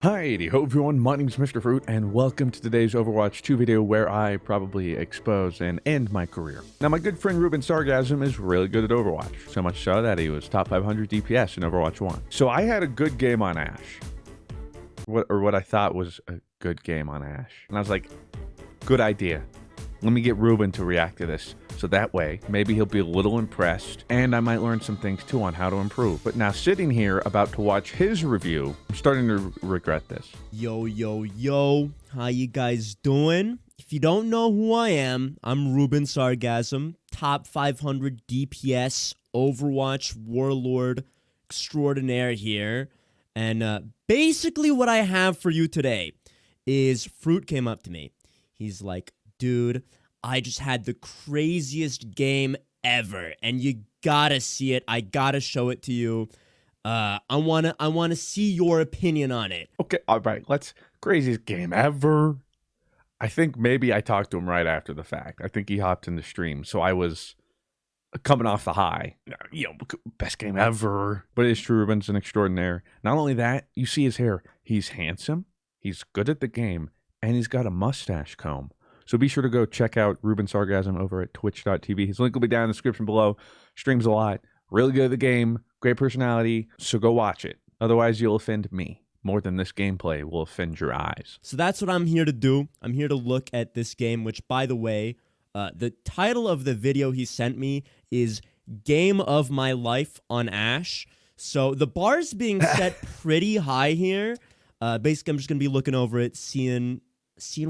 Hi, ho everyone, my name is Mr. Fruit, and welcome to today's Overwatch 2 video where I probably expose and end my career. Now, my good friend Ruben Sargasm is really good at Overwatch, so much so that he was top 500 DPS in Overwatch 1. So I had a good game on Ashe, what I thought was a good game on Ashe, and I was like, good idea. Let me get Ruben to react to this, so that way, maybe he'll be a little impressed, and I might learn some things too on how to improve. But now, sitting here about to watch his review, I'm starting to regret this. Yo, how you guys doing? If you don't know who I am, I'm Ruben Sargasm, top 500 DPS, Overwatch Warlord extraordinaire here. And basically what I have for you today is Fruit came up to me. He's like, dude, I just had the craziest game ever, and you gotta see it. I gotta show it to you. I wanna see your opinion on it. Okay, all right, craziest game ever. I think maybe I talked to him right after the fact. I think he hopped in the stream, so I was coming off the high. Best game ever. But it is true, Ruben's an extraordinaire. Not only that, you see his hair. He's handsome, he's good at the game, and he's got a mustache comb. So be sure to go check out Ruben Sargasm over at twitch.tv. His link will be down in the description below. Streams a lot. Really good at the game. Great personality. So go watch it. Otherwise, you'll offend me more than this gameplay will offend your eyes. So that's what I'm here to do. I'm here to look at this game, which, by the way, the title of the video he sent me is Game of My Life on Ashe. So the bar's being set pretty high here. Basically, I'm just going to be looking over it, seeing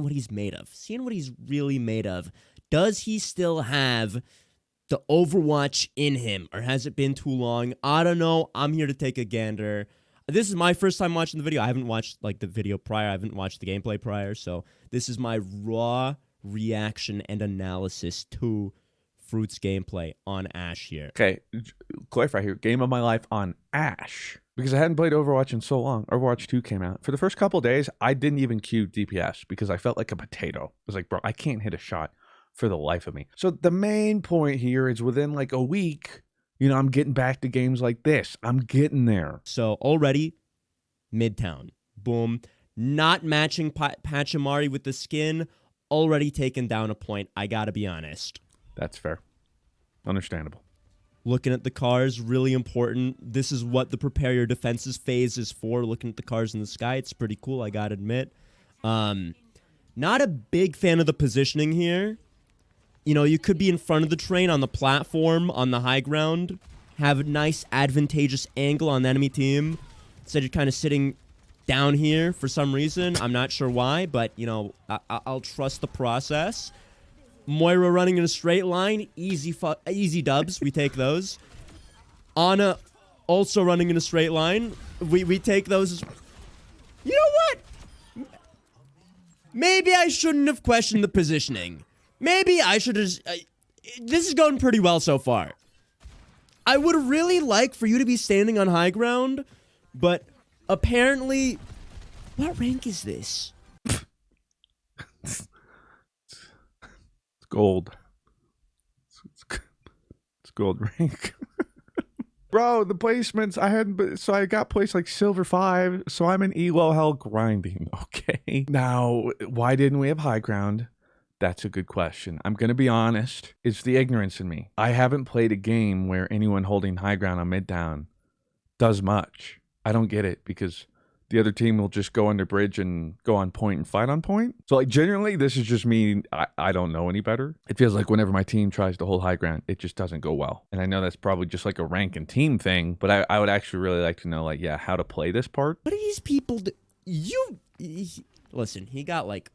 what he's made of, seeing what he's really made of. Does he still have the Overwatch in him, or has it been too long? I don't know. I'm here to take a gander. This is my first time watching the video. I haven't watched like the video prior. I haven't watched the gameplay prior, so this is my raw reaction and analysis to Fruit's gameplay on Ashe here. Okay, clarify here. Game of my life on Ashe. Because I hadn't played Overwatch in so long. Overwatch 2 came out. For the first couple of days, I didn't even queue DPS because I felt like a potato. I was like, bro, I can't hit a shot for the life of me. So the main point here is within like a week, I'm getting back to games like this. I'm getting there. So already, Midtown. Boom. Not matching Pachimari with the skin. Already taken down a point. I gotta be honest. That's fair. Understandable. Looking at the cars, really important. This is what the prepare your defenses phase is for. Looking at the cars in the sky, it's pretty cool, I gotta admit. Not a big fan of the positioning here. You could be in front of the train on the platform, on the high ground, have a nice advantageous angle on the enemy team. Instead, you're kind of sitting down here for some reason. I'm not sure why, but, I'll trust the process. Moira running in a straight line, easy dubs. We take those. Ana also running in a straight line. We take those. You know what? Maybe I shouldn't have questioned the positioning. Maybe I should have. This is going pretty well so far. I would really like for you to be standing on high ground, but apparently, what rank is this? Gold. It's gold rank. Bro, the placements I got placed like silver 5, so I'm in elo hell grinding. Okay. Now, why didn't we have high ground? That's a good question. I'm gonna be honest. It's the ignorance in me. I haven't played a game where anyone holding high ground on mid down does much. I don't get it because the other team will just go under bridge and go on point and fight on point. So like generally, this is just me. I don't know any better. It feels like whenever my team tries to hold high ground, it just doesn't go well. And I know that's probably just like a rank and team thing, but I would actually really like to know like, yeah, how to play this part. What do these people do? Listen, he got like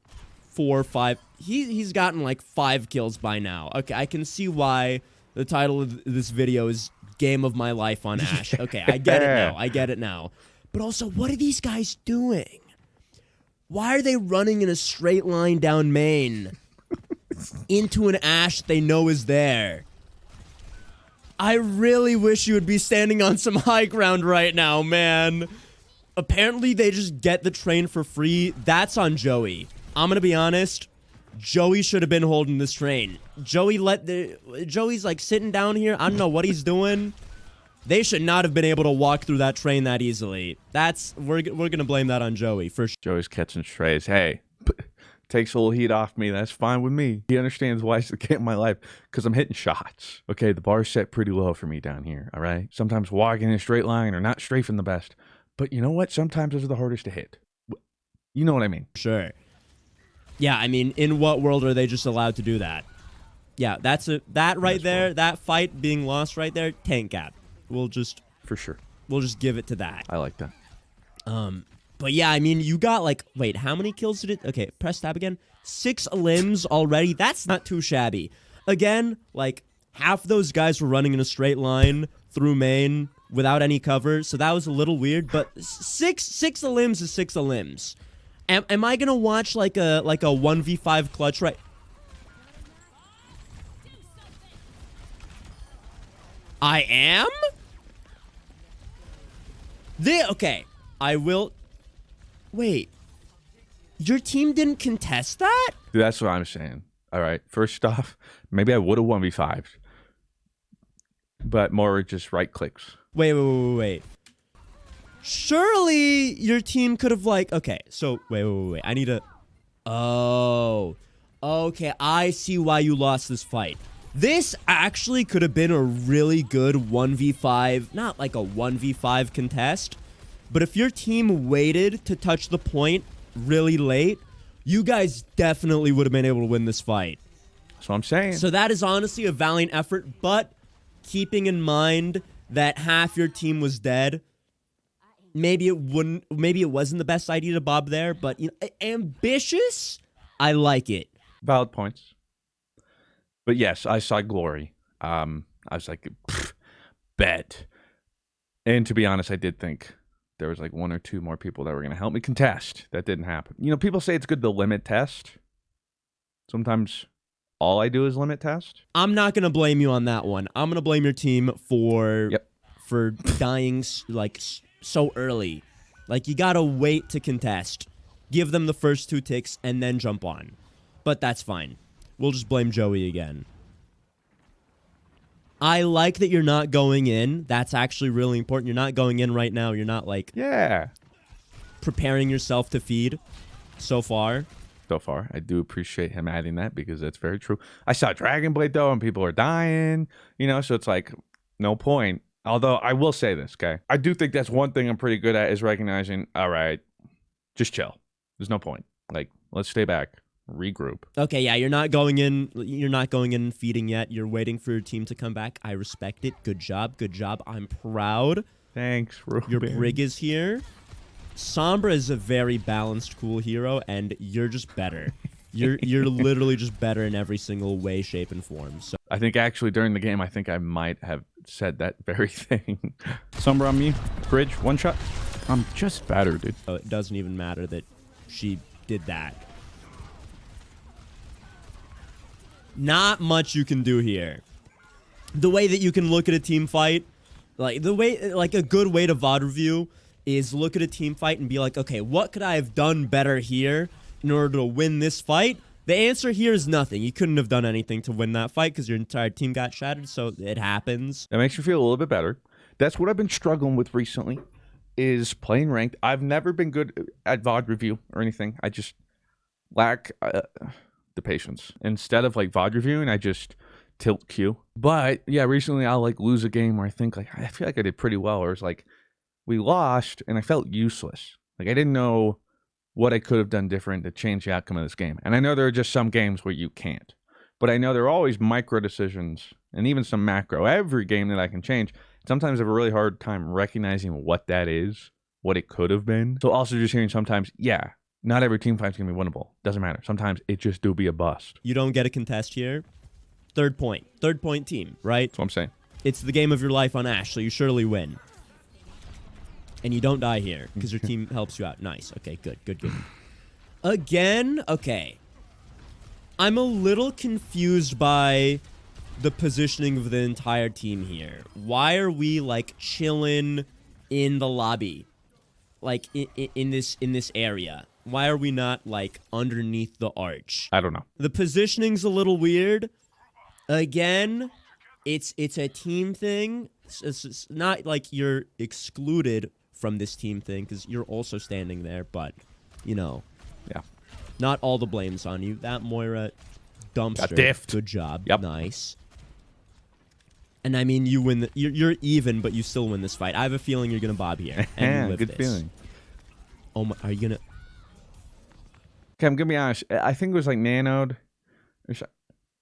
4 or 5. He's gotten like 5 kills by now. Okay, I can see why the title of this video is Game of My Life on Ashe. Okay, I get it now. But also, what are these guys doing? Why are they running in a straight line down main into an Ashe they know is there? I really wish you would be standing on some high ground right now, man. Apparently, they just get the train for free. That's on Joey. I'm gonna be honest. Joey should have been holding this train. Joey's like sitting down here. I don't know what he's doing. They should not have been able to walk through that train that easily. We're gonna blame that on Joey for sure. Joey's catching strays. Hey, takes a little heat off me. That's fine with me. He understands why it's the game of my life, because I'm hitting shots. Okay, the bar's set pretty low for me down here, all right? Sometimes walking in a straight line or not strafing the best. But you know what? Sometimes those are the hardest to hit. You know what I mean? Sure. Yeah, I mean, in what world are they just allowed to do that? Yeah, that right there, that fight being lost right there, tank gap. We'll just give it to that. I like that. But yeah, I mean, you got like, wait, how many kills did it? Okay, press tab again. 6 limbs already. That's not too shabby. Again, like half those guys were running in a straight line through main without any cover, so that was a little weird. But six limbs is 6 limbs. Am I gonna watch like a 1v5 clutch right? I am? Okay. I will. Wait. Your team didn't contest that? Dude, that's what I'm saying. All right. First off, maybe I would have 1v5'd. But more just right clicks. Wait. Surely your team could have like. Okay. So wait. I need to. Oh. Okay. I see why you lost this fight. This actually could have been a really good 1v5, not like a 1v5 contest, but if your team waited to touch the point really late, you guys definitely would have been able to win this fight. That's what I'm saying. So that is honestly a valiant effort, but keeping in mind that half your team was dead, maybe it wasn't the best idea to bob there, but you know, ambitious, I like it. Valid points. But yes, I saw glory. I was like, bet. And to be honest, I did think there was like 1 or 2 more people that were going to help me contest. That didn't happen. You know, people say it's good to limit test. Sometimes all I do is limit test. I'm not going to blame you on that one. I'm going to blame your team for dying like so early. Like you got to wait to contest. Give them the first 2 ticks and then jump on. But that's fine. We'll just blame Joey again. I like that you're not going in. That's actually really important. You're not going in right now. You're not like preparing yourself to feed so far. So far. I do appreciate him adding that because that's very true. I saw Dragon Blade though and people are dying, you know, so it's like no point. Although I will say this, okay? I do think that's one thing I'm pretty good at is recognizing, all right, just chill. There's no point. Like, let's stay back. Regroup. Okay, yeah, you're not going in and feeding yet. You're waiting for your team to come back. I respect it. Good job. I'm proud. Thanks, Ruben. Your Brig is here. Sombra is a very balanced, cool hero, and you're just better. You're literally just better in every single way, shape, and form. So I think actually during the game, I think I might have said that very thing. Sombra on me. Bridge, 1 shot. I'm just better, dude. Oh, it doesn't even matter that she did that. Not much you can do here. The way that you can look at a team fight, like a good way to VOD review is look at a team fight and be like, okay, what could I have done better here in order to win this fight? The answer here is nothing. You couldn't have done anything to win that fight because your entire team got shattered, so it happens. That makes you feel a little bit better. That's what I've been struggling with recently, is playing ranked. I've never been good at VOD review or anything. I just lack the patience. Instead of like VOD reviewing, I just tilt Q. But yeah, recently I'll like lose a game where I think like I feel like I did pretty well, or it's like we lost and I felt useless. Like I didn't know what I could have done different to change the outcome of this game. And I know there are just some games where you can't. But I know there are always micro decisions and even some macro. Every game that I can change. Sometimes I have a really hard time recognizing what that is, what it could have been. So also just hearing sometimes, yeah, not every team fight's going to be winnable. Doesn't matter. Sometimes it just do be a bust. You don't get a contest here. Third point team, right? That's what I'm saying. It's the game of your life on Ashe, so you surely win. And you don't die here because your team helps you out. Nice. Okay, good. Again, okay. I'm a little confused by the positioning of the entire team here. Why are we like chilling in the lobby? Like in this area? Why are we not like underneath the arch? I don't know. The positioning's a little weird. Again, it's a team thing. It's not like you're excluded from this team thing because you're also standing there, but, you know. Yeah. Not all the blame's on you. That Moira dumpster. diffed. Good job. Yep. Nice. And I mean, you win. You're even, but you still win this fight. I have a feeling you're gonna bob here and you live Good this. feeling. Oh my! Are you gonna? Okay, I'm gonna be honest. I think it was like nanoed.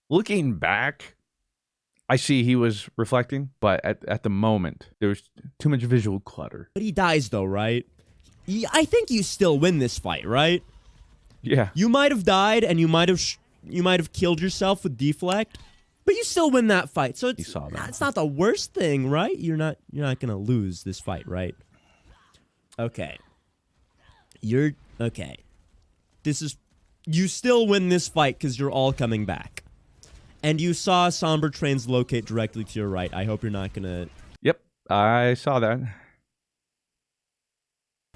Looking back, I see he was reflecting, but at the moment there was too much visual clutter. But he dies though, right? I think you still win this fight, right? Yeah. You might have died, and you might have killed yourself with deflect, but you still win that fight. So it's not the worst thing, right? You're not gonna lose this fight, right? Okay. Okay. You still win this fight because you're all coming back, and you saw Sombra translocate directly to your right. I hope you're not gonna. Yep, I saw that.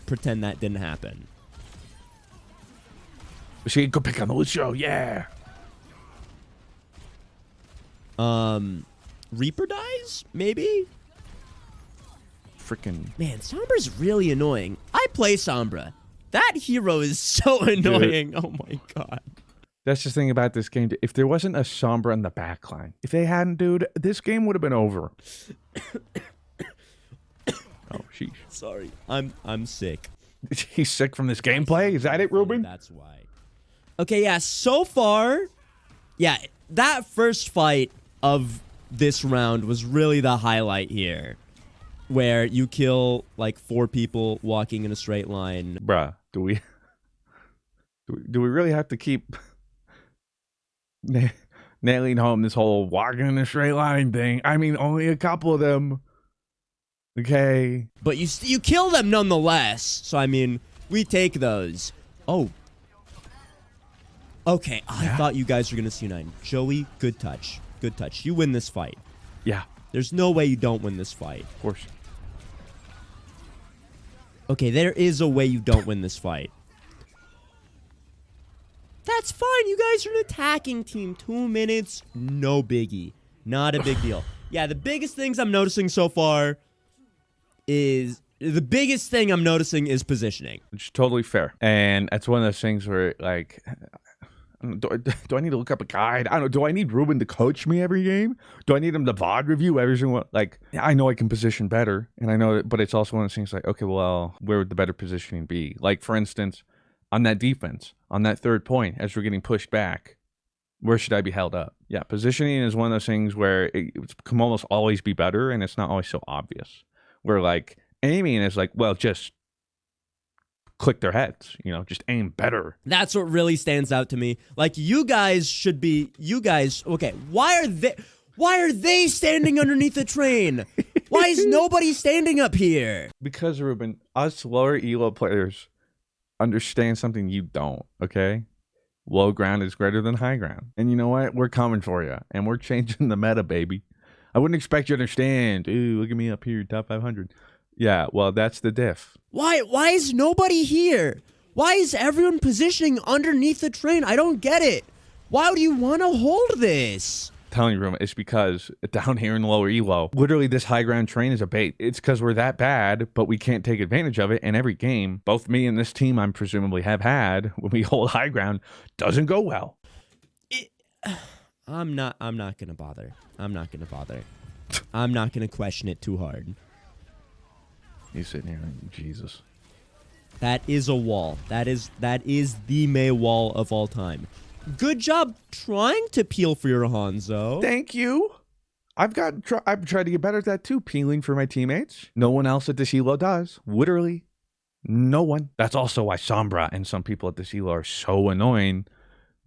Pretend that didn't happen. She can go pick on the Lucio, yeah. Reaper dies? Maybe? Freaking. Man, Sombra's really annoying. I play Sombra. That hero is so annoying. Dude. Oh my god. That's the thing about this game. If there wasn't a Sombra in the backline, if they hadn't, dude, this game would have been over. Oh, sheesh. Sorry. I'm sick. He's sick from this gameplay? Is that it, Ruben? That's why. Okay, yeah, so far, yeah, that first fight of this round was really the highlight here, where you kill, like, 4 people walking in a straight line. Bruh, do we really have to keep nailing home this whole walking in a straight line thing? I mean, only a couple of them. Okay. But you kill them nonetheless, so, I mean, we take those. Oh. Okay, I thought you guys were going to C9. Joey, good touch. Good touch. You win this fight. Yeah. There's no way you don't win this fight. Of course. Okay, there is a way you don't win this fight. That's fine. You guys are an attacking team. 2 minutes, no biggie. Not a big deal. Yeah, the biggest things I'm noticing so far is... The biggest thing I'm noticing is positioning. It's totally fair. And that's one of those things where, like... Do I need to look up a guide? I don't know. Do I need Ruben to coach me every game? Do I need him to VOD review every single one? Like, I know I can position better, and I know that, but it's also one of those things like, okay, well, where would the better positioning be? Like, for instance, on that defense, on that third point, as we're getting pushed back, where should I be held up? Yeah, positioning is one of those things where it can almost always be better, and it's not always so obvious. Where, like, aiming is like, well, just click their heads, you know, just aim better. That's what really stands out to me. Like, you guys, okay, why are they standing underneath the train? Why is nobody standing up here? Because, Ruben, us lower elo players understand something you don't, okay? Low ground is greater than high ground. And you know what? We're coming for you, and we're changing the meta, baby. I wouldn't expect you to understand. Ooh, look at me up here, top 500. Yeah, well, that's the diff. Why is nobody here? Why is everyone positioning underneath the train? I don't get it. Why would you want to hold this? I'm telling you, Ruben, it's because down here in lower elo, literally this high ground train is a bait. It's because we're that bad, but we can't take advantage of it. And every game, both me and this team I'm presumably have had when we hold high ground, doesn't go well. I'm not gonna bother. I'm not gonna question it too hard. He's sitting here like, Jesus. That is a wall. That is the May wall of all time. Good job trying to peel for your Hanzo. Thank you. I've tried to get better at that too, peeling for my teammates. No one else at this elo does. Literally, no one. That's also why Sombra and some people at this elo are so annoying,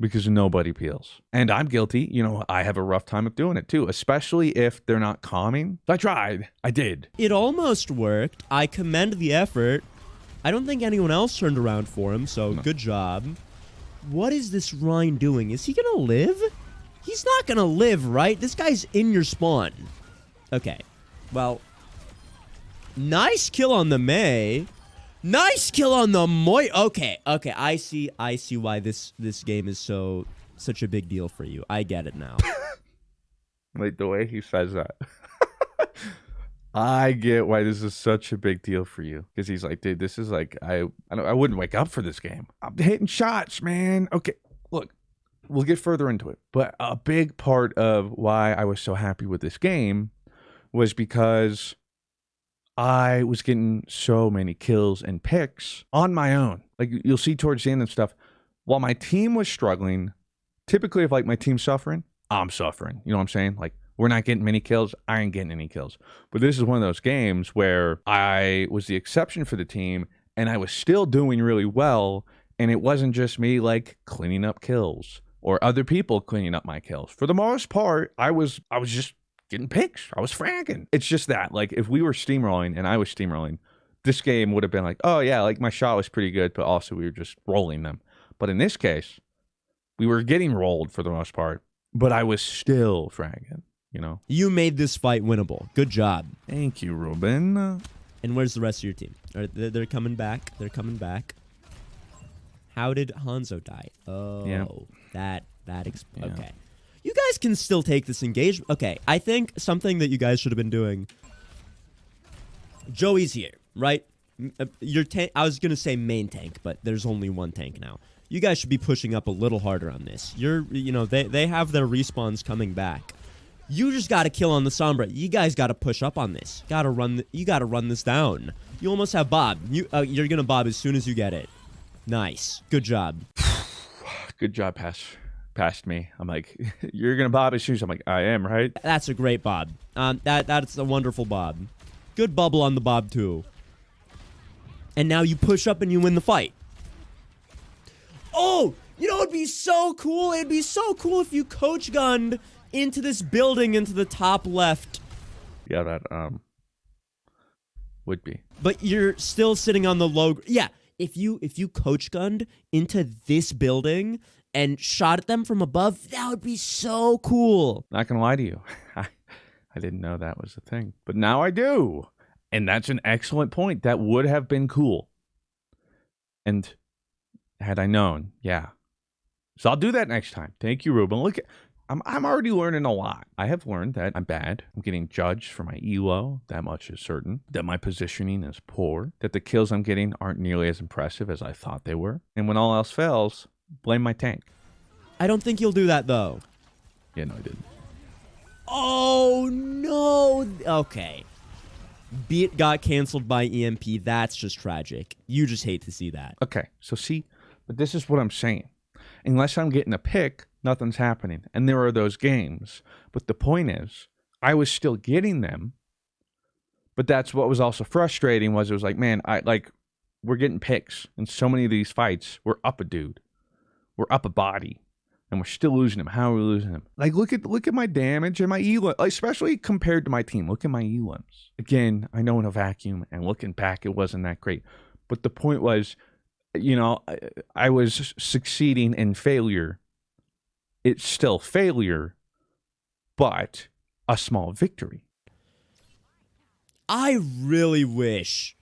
because nobody peels. And I'm guilty. You know, I have a rough time of doing it too, especially if they're not calming. I tried. I did. It almost worked. I commend the effort. I don't think anyone else turned around for him, so good job. What is this Rhine doing? Is he gonna live? He's not gonna live, right? This guy's in your spawn. Okay. Well, nice kill on the May. Nice kill on the Moy. Okay, I see why this game is such a big deal for you. I get it now. Like the way he says that. I get why this is such a big deal for you, because he's like, dude, this is like, I wouldn't wake up for this game. I'm hitting shots, man. Okay, look, we'll get further into it, but a big part of why I was so happy with this game was because I was getting so many kills and picks on my own. Like you'll see towards the end and stuff, while my team was struggling, typically if like my team's suffering, I'm suffering. You know what I'm saying? Like we're not getting many kills, I ain't getting any kills. But this is one of those games where I was the exception for the team and I was still doing really well, and it wasn't just me like cleaning up kills or other people cleaning up my kills. For the most part, I was just getting picks. I was fragging. It's just that, like, if we were steamrolling and I was steamrolling, this game would have been like, oh yeah, like my shot was pretty good, but also we were just rolling them. But in this case, we were getting rolled for the most part, but I was still fragging, you know? You made this fight winnable. Good job. Thank you, Ruben. And where's the rest of your team? They're coming back. They're coming back. How did Hanzo die? Oh, yeah. Okay. You guys can still take this engagement. Okay, I think something that you guys should have been doing. Joey's here, right? Your tank. I was gonna say main tank, but there's only one tank now. You guys should be pushing up a little harder on this. They have their respawns coming back. You just got to kill on the Sombra. You guys got to push up on this. You got to run this down. You almost have Bob. You're gonna Bob as soon as you get it. Nice. Good job. Good job, past me. I'm like, you're gonna Bob his shoes. I'm like, I am, right? That's a great Bob. That's a wonderful Bob. Good bubble on the Bob too. And now you push up and you win the fight. Oh, you know it'd be so cool. It'd be so cool if you coach gunned into this building into the top left. Yeah, that would be. But you're still sitting on the low. Yeah, if you coach gunned into this building and shot at them from above, that would be so cool. Not gonna lie to you, I didn't know that was a thing, but now I do, and that's an excellent point. That would have been cool, and had I known, yeah. So I'll do that next time. Thank you, Ruben. Look, I'm already learning a lot. I have learned that I'm bad. I'm getting judged for my elo. That much is certain. That my positioning is poor. That the kills I'm getting aren't nearly as impressive as I thought they were. And when all else fails, blame my tank. I don't think you'll do that, though. Yeah, no, I didn't. Oh, no. Okay. Beat got canceled by EMP. That's just tragic. You just hate to see that. Okay, so see, but this is what I'm saying. Unless I'm getting a pick, nothing's happening. And there are those games. But the point is, I was still getting them. But that's what was also frustrating was it was like, man, we're getting picks. In so many of these fights, we're up a dude. We're up a body. And we're still losing him. How are we losing him? Like, look at my damage and my elim, especially compared to my team. Look at my elims. Again, I know in a vacuum, and looking back, it wasn't that great. But the point was, you know, I was succeeding in failure. It's still failure, but a small victory. I really wish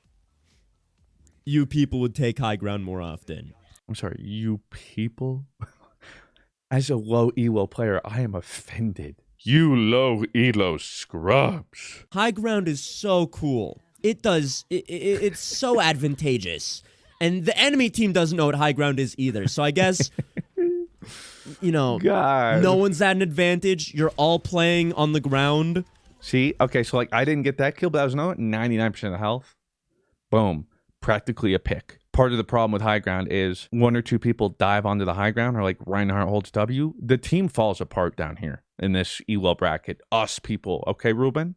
you people would take high ground more often. I'm sorry, you people? As a low elo player, I am offended. You low elo scrubs. High ground is so cool. It's so advantageous. And the enemy team doesn't know what high ground is either. So I guess, you know, God. No one's at an advantage. You're all playing on the ground. See? Okay, so like I didn't get that kill, but I was 99% of health. Boom. Practically a pick. Part of the problem with high ground is one or two people dive onto the high ground, or like Reinhardt holds W. The team falls apart down here in this elo bracket. Us people. Okay, Ruben?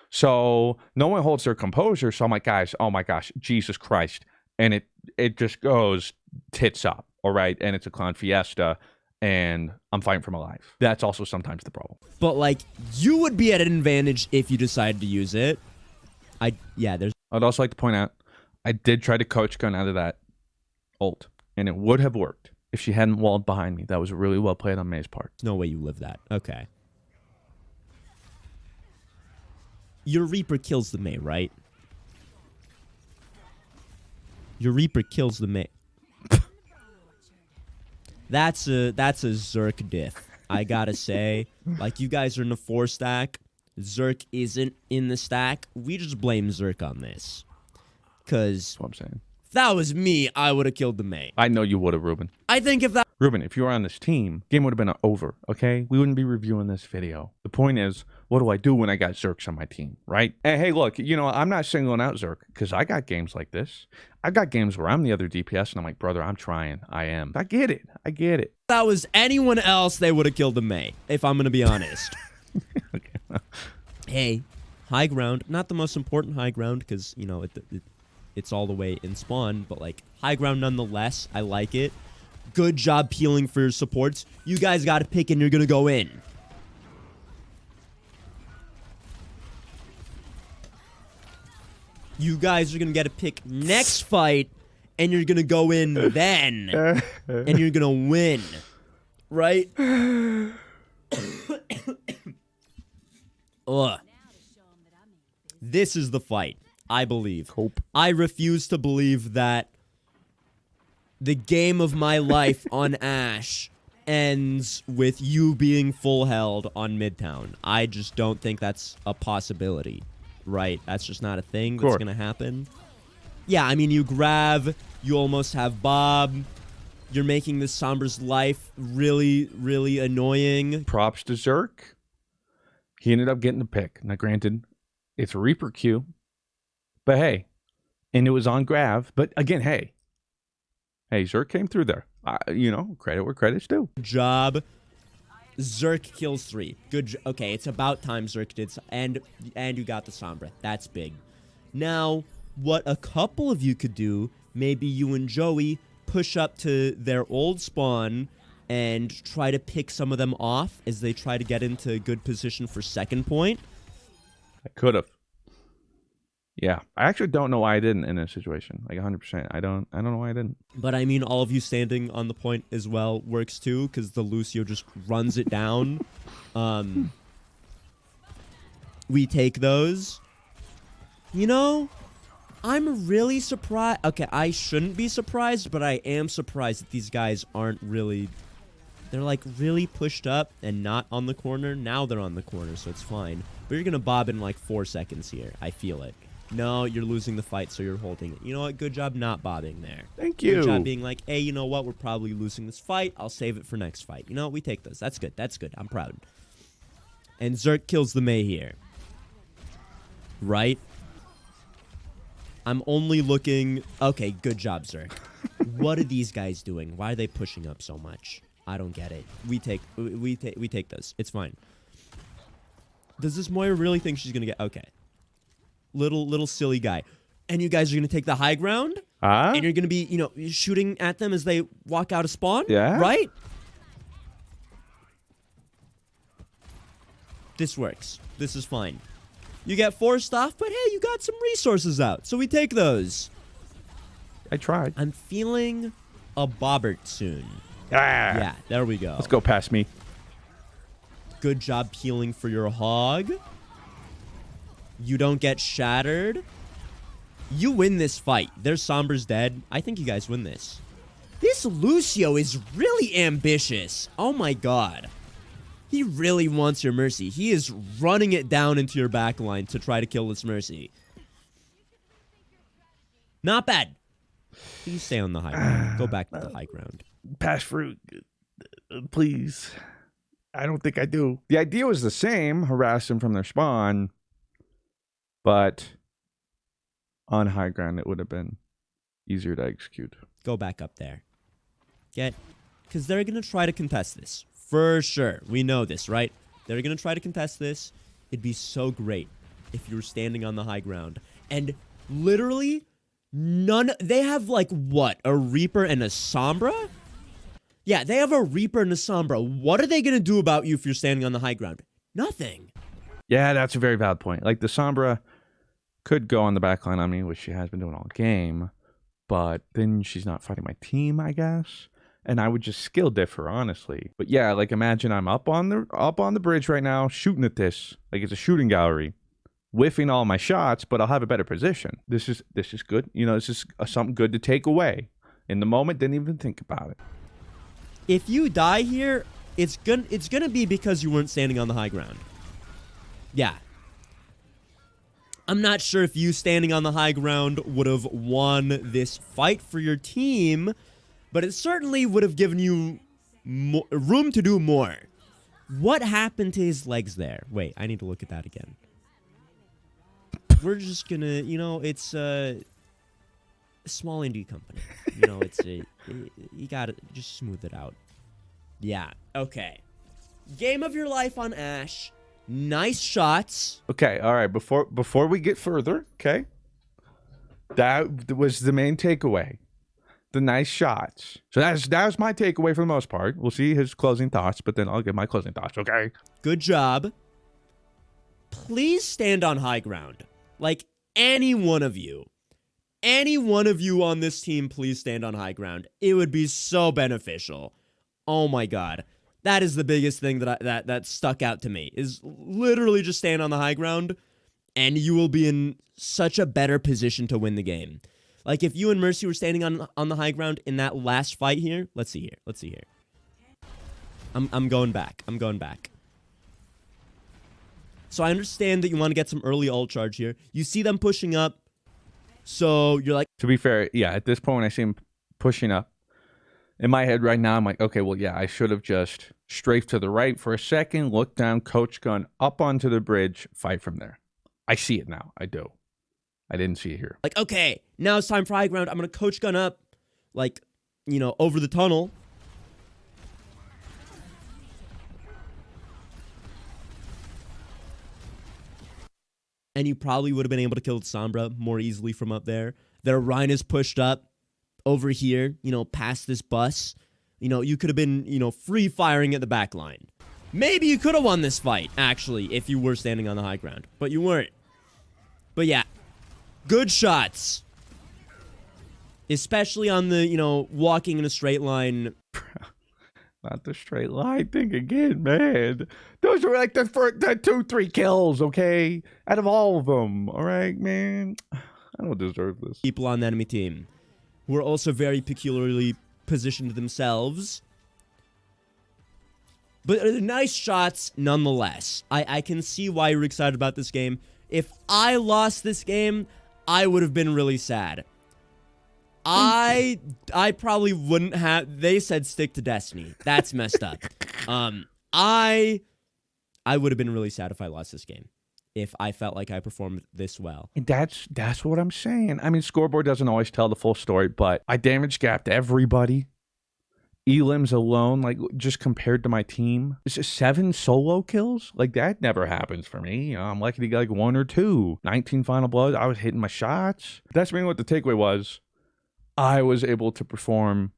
So no one holds their composure. So I'm like, guys, oh my gosh, Jesus Christ. And it just goes tits up, all right? And it's a clown fiesta, and I'm fighting for my life. That's also sometimes the problem. But, like, you would be at an advantage if you decided to use it. I'd also like to point out, I did try to coach gun out of that ult, and it would have worked if she hadn't walled behind me. That was really well played on May's part. No way you live that. Okay. Your Reaper kills the May, right? Your Reaper kills the May. That's a Zerk diff. I gotta say, like, you guys are in a 4-stack. Zerk isn't in the stack, we just blame Zerk on this. Because That's what I'm saying. if that was me, I would have killed the Mei. I know you would have, Ruben. I think if that... Ruben, if you were on this team, game would have been over, okay? We wouldn't be reviewing this video. The point is, what do I do when I got Zerks on my team, right? And hey, look, you know, I'm not singling out Zerk because I got games like this. I got games where I'm the other DPS and I'm like, brother, I'm trying. I am. I get it. I get it. If that was anyone else, they would have killed the Mei, if I'm going to be honest. Okay. Hey, high ground. Not the most important high ground because, you know, it's all the way in spawn. But, like, high ground nonetheless. I like it. Good job peeling for your supports. You guys got to pick and you're going to go in. You guys are going to get a pick next fight and you're going to go in then. And you're going to win. Right? Ugh. This is the fight, I believe. Hope. I refuse to believe that the game of my life on Ashe ends with you being full held on Midtown. I just don't think that's a possibility, right? That's just not a thing that's going to happen. Yeah, I mean, you grab, you almost have Bob. You're making this Sombra's life really, really annoying. Props to Zerk. He ended up getting the pick. Now, granted, it's a Reaper queue. But hey, and it was on Grav. But again, hey, Zerk came through there. You know, credit where credit's due. Job. Zerk kills 3. Good. Okay, it's about time Zerk did. And you got the Sombra. That's big. Now, what a couple of you could do, maybe you and Joey push up to their old spawn and try to pick some of them off as they try to get into a good position for second point. I could have. Yeah, I actually don't know why I didn't in this situation. Like 100%. I don't know why I didn't. But I mean, all of you standing on the point as well works too, because the Lucio just runs it down. We take those. You know, I'm really surprised. Okay, I shouldn't be surprised, but I am surprised that these guys aren't really... They're like really pushed up and not on the corner. Now they're on the corner, so it's fine. But you're going to bob in like 4 seconds here. I feel it. No, you're losing the fight, so you're holding it. You know what? Good job not bobbing there. Thank you. Good job being like, hey, you know what? We're probably losing this fight. I'll save it for next fight. You know what? We take those. That's good. That's good. I'm proud. And Zerk kills the Mei here. Right? I'm only looking... Okay, good job, Zerk. What are these guys doing? Why are they pushing up so much? I don't get it. We take this. It's fine. Does this Moira really think she's gonna get... Okay. Little silly guy. And you guys are gonna take the high ground? And you're gonna be, you know, shooting at them as they walk out of spawn? Yeah. Right? This works. This is fine. You get forced off, but hey, you got some resources out. So we take those. I tried. I'm feeling a bobbert soon. Ah. Yeah, there we go. Let's go past me. Good job peeling for your hog. You don't get shattered. You win this fight. Their Sombra's dead. I think you guys win this. This Lucio is really ambitious. Oh my god. He really wants your Mercy. He is running it down into your backline to try to kill this Mercy. Not bad. Please stay on the high ground. Go back to the high ground. Pass fruit, please. I don't think I do. The idea was the same, harass them from their spawn, but on high ground it would have been easier to execute. Go back up there. Because they're going to try to contest this. For sure. We know this, right? They're going to try to contest this. It'd be so great if you were standing on the high ground. And literally, they have like, what? A Reaper and a Sombra? Yeah, they have a Reaper and a Sombra. What are they going to do about you if you're standing on the high ground? Nothing. Yeah, that's a very valid point. Like, the Sombra could go on the backline on me, which she has been doing all game, but then she's not fighting my team, I guess. And I would just skill differ, honestly. But yeah, like, imagine I'm up on the bridge right now, shooting at this. Like, it's a shooting gallery. Whiffing all my shots, but I'll have a better position. This is good. You know, this is something good to take away. In the moment, didn't even think about it. If you die here, it's gonna be because you weren't standing on the high ground. Yeah. I'm not sure if you standing on the high ground would have won this fight for your team, but it certainly would have given you room to do more. What happened to his legs there? Wait, I need to look at that again. We're just gonna, you know, it's a small indie company. You know, you gotta just smooth it out. Yeah, okay. Game of your life on Ashe. Nice shots. Okay, all right. Before we get further, okay, that was the main takeaway. The nice shots. So that was my takeaway for the most part. We'll see his closing thoughts, but then I'll give my closing thoughts. Okay. Good job. Please stand on high ground. Like any one of you on this team, please stand on high ground. It would be so beneficial. Oh my god. That is the biggest thing that stuck out to me, is literally just stand on the high ground and you will be in such a better position to win the game. Like if you and Mercy were standing on the high ground in that last fight here, let's see here. I'm going back. So I understand that you want to get some early ult charge here. You see them pushing up, so you're like... To be fair, yeah, at this point when I see him pushing up, in my head right now, I'm like, okay, well, yeah, I should have just strafed to the right for a second, looked down, coach gun, up onto the bridge, fight from there. I see it now. I do. I didn't see it here. Like, okay, now it's time for high ground. I'm going to coach gun up, like, you know, over the tunnel. And you probably would have been able to kill Sombra more easily from up there. Their Rhine is pushed up over here, you know, past this bus. You know, you could have been, you know, free firing at the back line. Maybe you could have won this fight, actually, if you were standing on the high ground. But you weren't. But yeah, good shots. Especially on the, you know, walking in a straight line. Not the straight line thing again, man. Those were like the 2-3 kills, okay? Out of all of them, all right, man? I don't deserve this. People on the enemy team who are also very peculiarly positioned themselves. But nice shots nonetheless. I can see why you're excited about this game. If I lost this game, I would have been really sad. I probably wouldn't have... They said stick to Destiny. That's messed up. I would have been really sad if I lost this game, if I felt like I performed this well. That's what I'm saying. I mean, scoreboard doesn't always tell the full story, but I damage gapped everybody. Elims alone, like, just compared to my team, it's just 7 solo kills. Like, that never happens for me. You know, I'm lucky to get like 1 or 2. 19 final blows. I was hitting my shots. That's mainly what the takeaway was. I was able to perform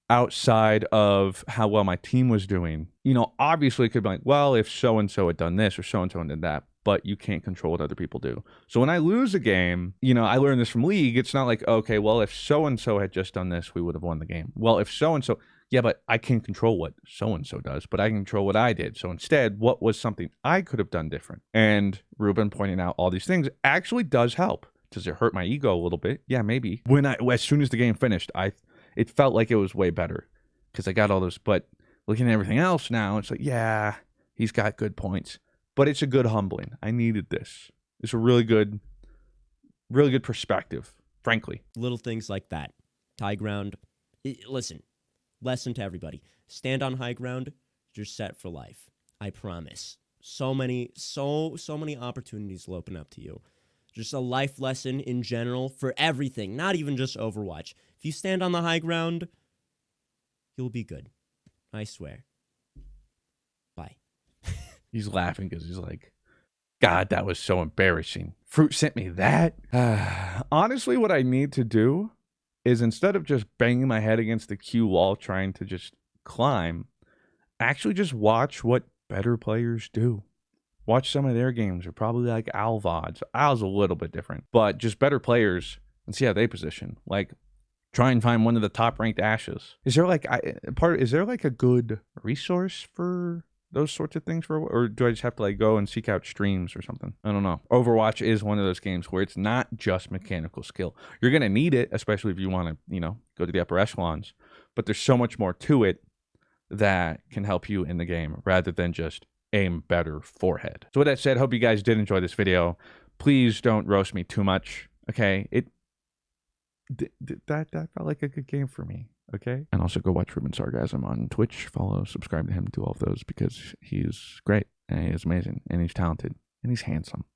outside of how well my team was doing. You know, obviously it could be like, well, if so-and-so had done this or so-and-so did that, but you can't control what other people do. So when I lose a game, you know, I learned this from League. It's not like, okay, well, if so-and-so had just done this, we would have won the game. Well, if so-and-so, yeah, but I can't control what so-and-so does, but I can control what I did. So instead, what was something I could have done different? And Ruben pointing out all these things actually does help. Does it hurt my ego a little bit? Yeah, maybe. As soon as the game finished, it felt like it was way better because I got all those. But looking at everything else now, it's like, yeah, he's got good points. But it's a good humbling. I needed this. It's a really good perspective, frankly. Little things like that. High ground. Listen, lesson to everybody. Stand on high ground. You're set for life. I promise. So many opportunities will open up to you. Just a life lesson in general for everything, not even just Overwatch. If you stand on the high ground, you'll be good. I swear. Bye. He's laughing because he's like, God, that was so embarrassing. Fruit sent me that. Honestly, what I need to do is instead of just banging my head against the Q wall trying to just climb, actually just watch what better players do. Watch some of their games, or probably like Alvod's. Al's a little bit different, but just better players and see how they position. Like, try and find one of the top ranked Ashes. Is there like a good resource for those sorts of things or do I just have to like go and seek out streams or something? I don't know. Overwatch is one of those games where it's not just mechanical skill. You're gonna need it, especially if you want to, you know, go to the upper echelons. But there's so much more to it that can help you in the game rather than just aim better forehead. So with that said, hope you guys did enjoy this video. Please don't roast me too much, okay? That felt like a good game for me, okay? And also go watch Ruben Sargasm on Twitch. Follow, subscribe to him, do all of those because he's great and he is amazing and he's talented and he's handsome.